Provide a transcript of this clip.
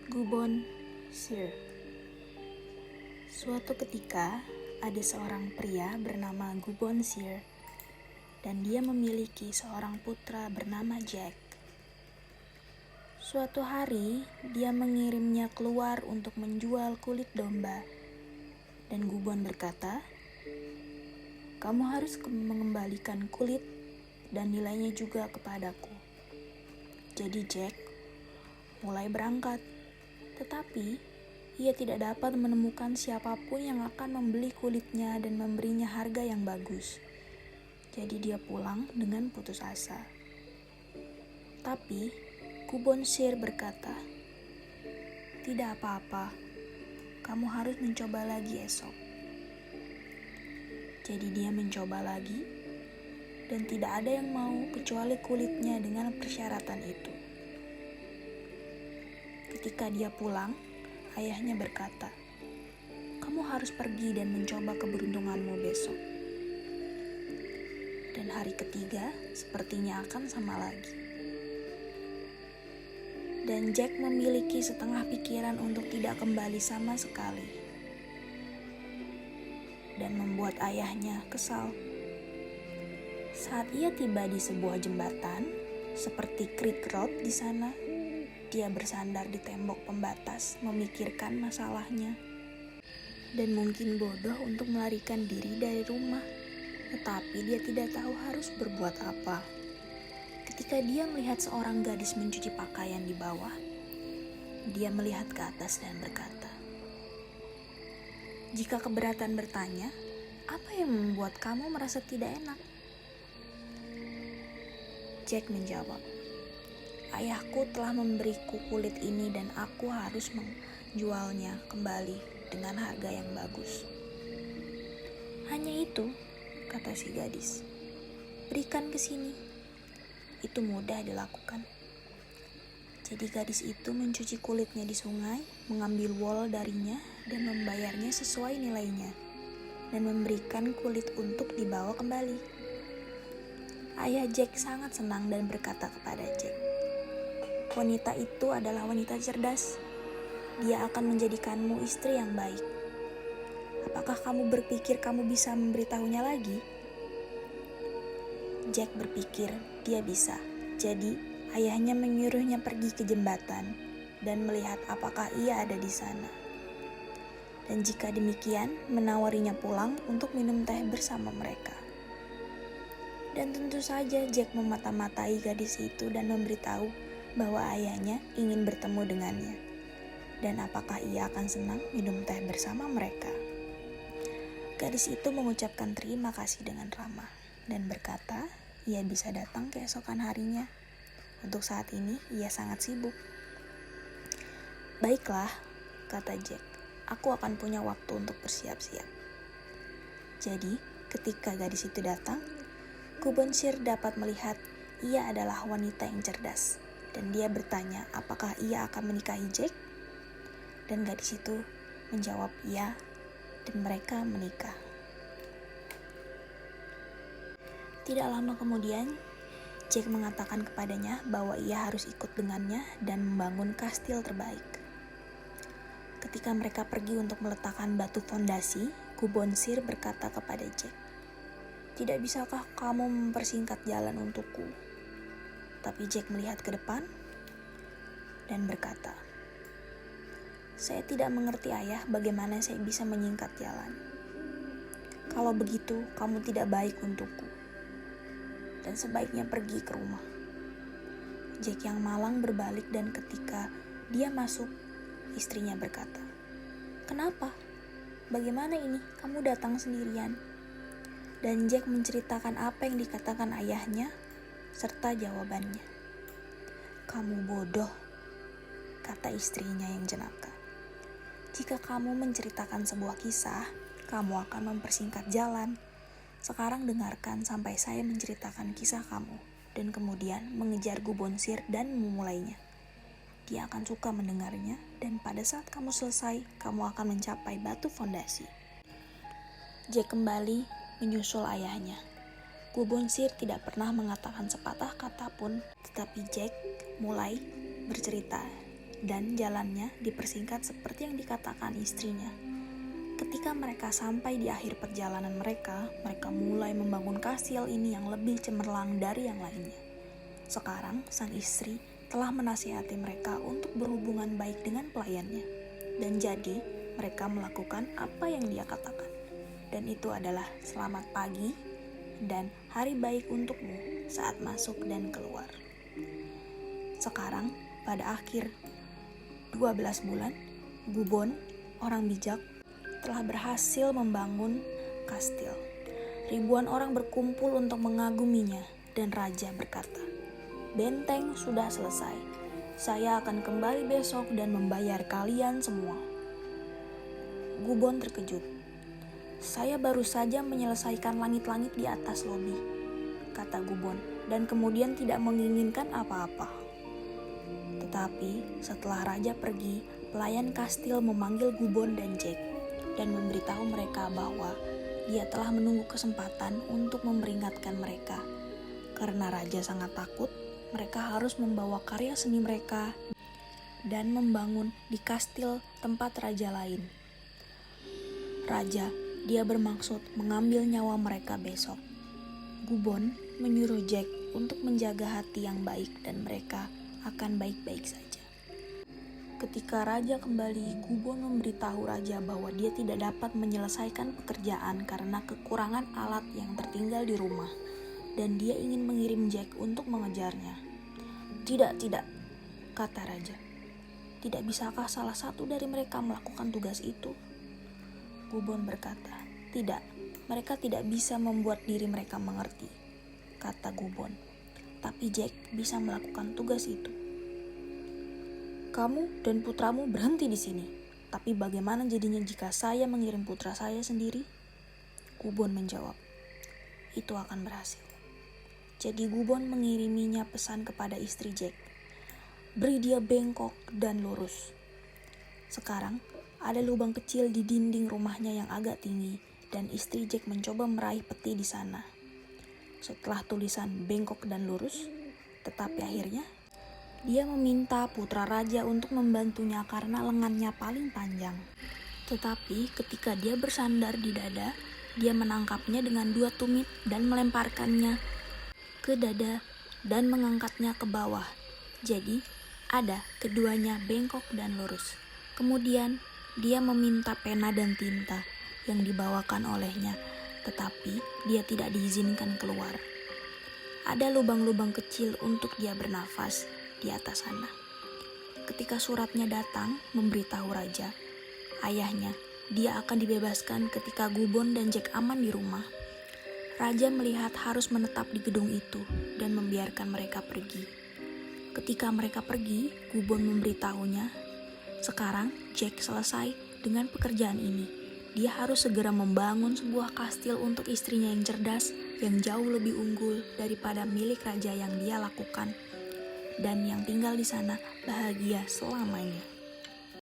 Gubon Sir. Suatu ketika, ada seorang pria bernama Gubon Sir, dan dia memiliki seorang putra bernama Jack. Suatu hari, dia mengirimnya keluar untuk menjual kulit domba, dan Gubon berkata, "Kamu harus mengembalikan kulit dan nilainya juga kepadaku." Jadi Jack mulai berangkat, tetapi ia tidak dapat menemukan siapapun yang akan membeli kulitnya dan memberinya harga yang bagus. Jadi dia pulang dengan putus asa. Tapi Gubon Sir berkata, "Tidak apa-apa, kamu harus mencoba lagi esok." Jadi dia mencoba lagi, dan tidak ada yang mau kecuali kulitnya dengan persyaratan itu. Ketika dia pulang, ayahnya berkata, "Kamu harus pergi dan mencoba keberuntunganmu besok." Dan hari ketiga sepertinya akan sama lagi. Dan Jack memiliki setengah pikiran untuk tidak kembali sama sekali, dan membuat ayahnya kesal. Saat ia tiba di sebuah jembatan, seperti Creek Road di sana, dia bersandar di tembok pembatas memikirkan masalahnya. Dan mungkin bodoh untuk melarikan diri dari rumah, tetapi dia tidak tahu harus berbuat apa. Ketika dia melihat seorang gadis mencuci pakaian di bawah, dia melihat ke atas dan berkata, "Jika keberatan bertanya, apa yang membuat kamu merasa tidak enak?" Jack menjawab, "Ayahku telah memberiku kulit ini dan aku harus menjualnya kembali dengan harga yang bagus." "Hanya itu," kata si gadis. "Berikan ke sini." Itu mudah dilakukan. Jadi gadis itu mencuci kulitnya di sungai, mengambil wol darinya dan membayarnya sesuai nilainya, dan memberikan kulit untuk dibawa kembali. Ayah Jack sangat senang dan berkata kepada Jack, "Wanita itu adalah wanita cerdas. Dia akan menjadikanmu istri yang baik. Apakah kamu berpikir kamu bisa memberitahunya lagi?" Jack berpikir dia bisa. Jadi ayahnya menyuruhnya pergi ke jembatan dan melihat apakah ia ada di sana. Dan jika demikian, menawarinya pulang untuk minum teh bersama mereka. Dan tentu saja Jack memata-matai gadis itu dan memberitahu bahwa ayahnya ingin bertemu dengannya. Dan apakah ia akan senang minum teh bersama mereka. Gadis itu mengucapkan terima kasih dengan ramah dan berkata ia bisa datang keesokan harinya. Untuk saat ini ia sangat sibuk. "Baiklah," kata Jack, "aku akan punya waktu untuk bersiap-siap." Jadi ketika gadis itu datang, Gubon Sir dapat melihat ia adalah wanita yang cerdas, dan dia bertanya apakah ia akan menikahi Jack, dan gadis itu menjawab iya, dan mereka menikah. Tidak lama kemudian, Jack mengatakan kepadanya bahwa ia harus ikut dengannya dan membangun kastil terbaik. Ketika mereka pergi untuk meletakkan batu fondasi, Gubon Sir berkata kepada Jack, "Tidak bisakah kamu mempersingkat jalan untukku?" Tapi Jack melihat ke depan dan berkata, "Saya tidak mengerti ayah bagaimana saya bisa menyingkat jalan. Kalau begitu, kamu tidak baik untukku. Dan sebaiknya pergi ke rumah." Jack yang malang berbalik dan ketika dia masuk, istrinya berkata, "Kenapa? Bagaimana ini? Kamu datang sendirian?" Dan Jack menceritakan apa yang dikatakan ayahnya, serta jawabannya. "Kamu bodoh," kata istrinya yang jenaka. "Jika kamu menceritakan sebuah kisah, kamu akan mempersingkat jalan. Sekarang dengarkan sampai saya menceritakan kisah kamu, dan kemudian mengejar Gubon Sir dan memulainya. Dia akan suka mendengarnya, dan pada saat kamu selesai, kamu akan mencapai batu fondasi." Jack kembali menyusul ayahnya. Gubon Sir tidak pernah mengatakan sepatah kata pun, tetapi Jack mulai bercerita dan jalannya dipersingkat seperti yang dikatakan istrinya. Ketika mereka sampai di akhir perjalanan mereka mulai membangun kastil ini yang lebih cemerlang dari yang lainnya. Sekarang sang istri telah menasihati mereka untuk berhubungan baik dengan pelayannya, dan jadi mereka melakukan apa yang dia katakan. Dan itu adalah selamat pagi dan hari baik untukmu saat masuk dan keluar. Sekarang pada akhir 12 bulan, Gubon, orang bijak, telah berhasil membangun kastil. Ribuan orang berkumpul untuk mengaguminya, dan raja berkata, "Benteng sudah selesai. Saya akan kembali besok dan membayar kalian semua." Gubon terkejut. "Saya baru saja menyelesaikan langit-langit di atas lobi," kata Gubon, dan kemudian tidak menginginkan apa-apa. Tetapi setelah raja pergi, pelayan kastil memanggil Gubon dan Jack dan memberitahu mereka bahwa dia telah menunggu kesempatan untuk memperingatkan mereka. Karena raja sangat takut, mereka harus membawa karya seni mereka dan membangun di kastil tempat raja lain. Raja, dia bermaksud mengambil nyawa mereka besok. Gubon menyuruh Jack untuk menjaga hati yang baik dan mereka akan baik-baik saja. Ketika raja kembali, Gubon memberitahu raja bahwa dia tidak dapat menyelesaikan pekerjaan karena kekurangan alat yang tertinggal di rumah, dan dia ingin mengirim Jack untuk mengejarnya. Tidak, kata raja. "Tidak bisakah salah satu dari mereka melakukan tugas itu?" Gubon berkata, "Tidak, mereka tidak bisa membuat diri mereka mengerti," kata Gubon. "Tapi Jack bisa melakukan tugas itu." "Kamu dan putramu berhenti di sini. Tapi bagaimana jadinya jika saya mengirim putra saya sendiri?" Gubon menjawab, "Itu akan berhasil." Jadi Gubon mengiriminya pesan kepada istri Jack. "Beri dia bengkok dan lurus." Sekarang ada lubang kecil di dinding rumahnya yang agak tinggi, dan istri Jack mencoba meraih peti di sana. Setelah tulisan bengkok dan lurus, tetapi akhirnya dia meminta putra raja untuk membantunya karena lengannya paling panjang. Tetapi ketika dia bersandar di dada, dia menangkapnya dengan 2 tumit dan melemparkannya ke dada dan mengangkatnya ke bawah. Jadi ada keduanya bengkok dan lurus. Kemudian dia meminta pena dan tinta yang dibawakan olehnya, tetapi dia tidak diizinkan keluar. Ada lubang-lubang kecil untuk dia bernafas di atas sana. Ketika suratnya datang memberitahu raja, ayahnya, dia akan dibebaskan ketika Gubon dan Jack aman di rumah. Raja melihat harus menetap di gedung itu dan membiarkan mereka pergi. Ketika mereka pergi, Gubon memberitahunya, sekarang Jack selesai dengan pekerjaan ini. Dia harus segera membangun sebuah kastil untuk istrinya yang cerdas, yang jauh lebih unggul daripada milik raja yang dia lakukan, dan yang tinggal di sana bahagia selamanya.